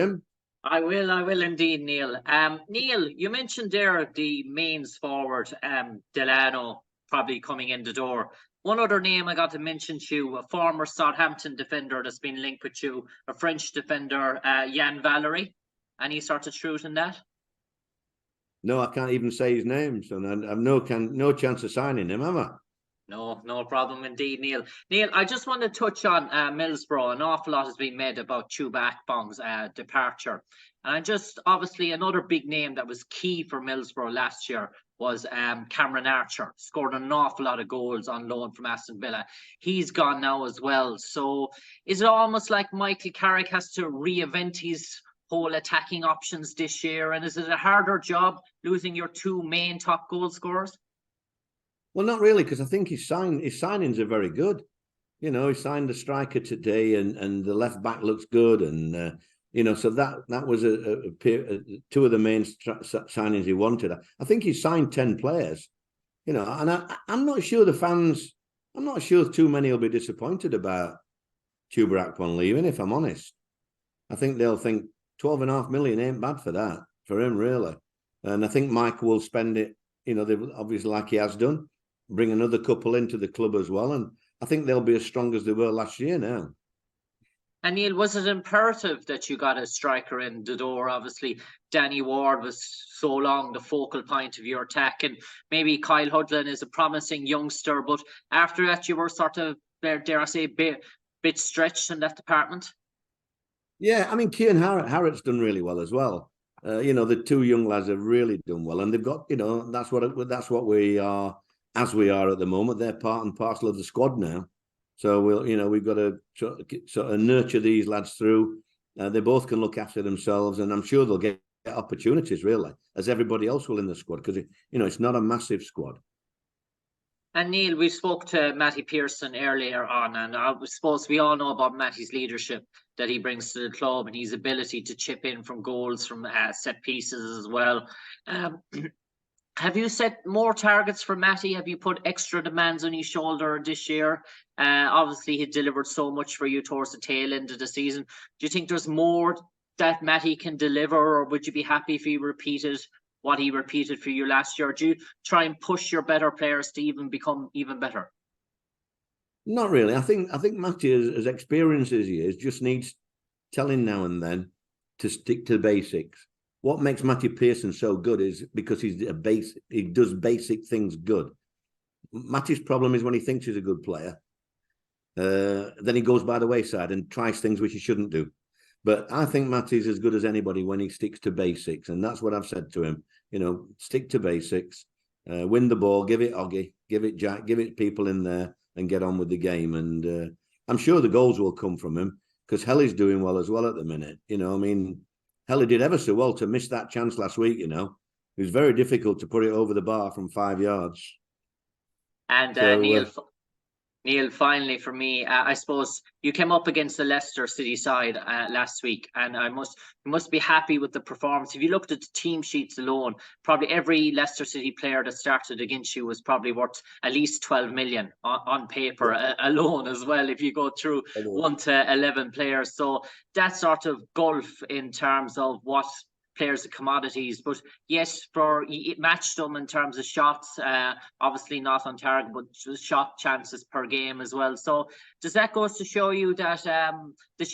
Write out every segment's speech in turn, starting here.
Jim? I will indeed, Neil. Neil, you mentioned there the mains forward, Delano, probably coming in the door. One other name I got to mention to you, a former Southampton defender that's been linked with you, a French defender, Jan Valery. Any sort of truth in that? No, I can't even say his name, so I've no chance of signing him, have I? No problem indeed, Neil. Neil, I just want to touch on Middlesbrough. An awful lot has been made about Chuba Akpom's departure. And obviously, another big name that was key for Middlesbrough last year was Cameron Archer. Scored an awful lot of goals on loan from Aston Villa. He's gone now as well. So is it almost like Michael Carrick has to reinvent his whole attacking options this year? And is it a harder job losing your two main top goal scorers? Well, not really, because I think his signings are very good. You know, he signed a striker today, and the left back looks good, and so that was two of the main signings he wanted. I think he signed 10 players. You know, and I'm not sure the fans. I'm not sure too many will be disappointed about Chuba Akpom leaving. If I'm honest, I think they'll think 12.5 million ain't bad for that for him, really. And I think Mike will spend it. You know, obviously like he has done. Bring another couple into the club as well, and I think they'll be as strong as they were last year now. And Neil, was it imperative that you got a striker in the door? Obviously, Danny Ward was so long the focal point of your attack, and maybe Kyle Hudlin is a promising youngster, but after that you were sort of, dare I say, bit stretched in that department? Yeah, I mean, Kieran Harrett's done really well as well. The two young lads have really done well, and they've got, that's what we are. As we are at the moment, they're part and parcel of the squad now. So we've got to sort of nurture these lads through. They both can look after themselves, and I'm sure they'll get opportunities, really, as everybody else will in the squad, because it's not a massive squad. And Neil, we spoke to Matty Pearson earlier on, and I suppose we all know about Matty's leadership that he brings to the club, and his ability to chip in from goals, from set pieces as well. Have you set more targets for Matty? Have you put extra demands on his shoulder this year? Obviously, he delivered so much for you towards the tail end of the season. Do you think there's more that Matty can deliver, or would you be happy if he repeated what he repeated for you last year? Do you try and push your better players to even become even better? Not really. I think Matty, as experienced as he is, just needs telling now and then to stick to the basics. What makes Matty Pearson so good is because he does basic things good. Matty's problem is when he thinks he's a good player, then he goes by the wayside and tries things which he shouldn't do. But I think Matty's as good as anybody when he sticks to basics, and that's what I've said to him. Stick to basics, win the ball, give it Oggy, give it Jack, give it people in there, and get on with the game. And I'm sure the goals will come from him, because Helly's doing well as well at the minute. Helly did ever so well to miss that chance last week, It was very difficult to put it over the bar from 5 yards. And Neil, finally for me, I suppose you came up against the Leicester City side last week, and you must be happy with the performance. If you looked at the team sheets alone, probably every Leicester City player that started against you was probably worth at least 12 million on paper alone as well, if you go through 1 to 11 players. So that sort of gulf in terms of what players are commodities, but yes, it matched them in terms of shots, obviously not on target, but shot chances per game as well. So does that go to show you that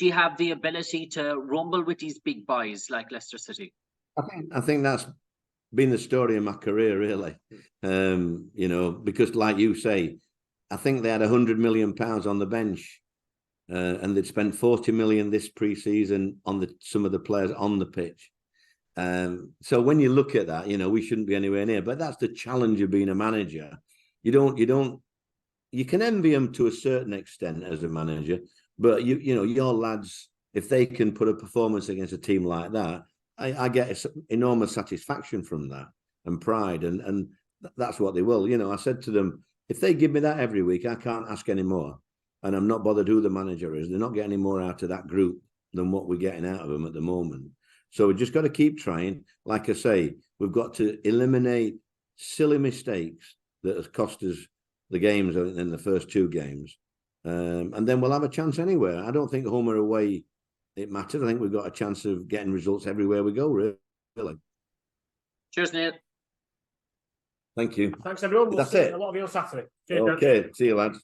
you have the ability to rumble with these big boys like Leicester City? I think that's been the story of my career, really. Because like you say, I think they had £100 million on the bench, and they'd spent 40 million this pre-season on some of the players on the pitch. So when you look at that, we shouldn't be anywhere near. But that's the challenge of being a manager. You can envy them to a certain extent as a manager, but your lads, if they can put a performance against a team like that, I get enormous satisfaction from that and pride, and that's what they will. I said to them, if they give me that every week, I can't ask any more, and I'm not bothered who the manager is. They're not getting any more out of that group than what we're getting out of them at the moment. So we've just got to keep trying. Like I say, we've got to eliminate silly mistakes that have cost us the games in the first 2 games. And then we'll have a chance anywhere. I don't think home or away it matters. I think we've got a chance of getting results everywhere we go, really. Cheers, Neil. Thank you. Thanks, everyone. We'll That's see it. a lot of you on Saturday. Cheers, Okay, see you, lads.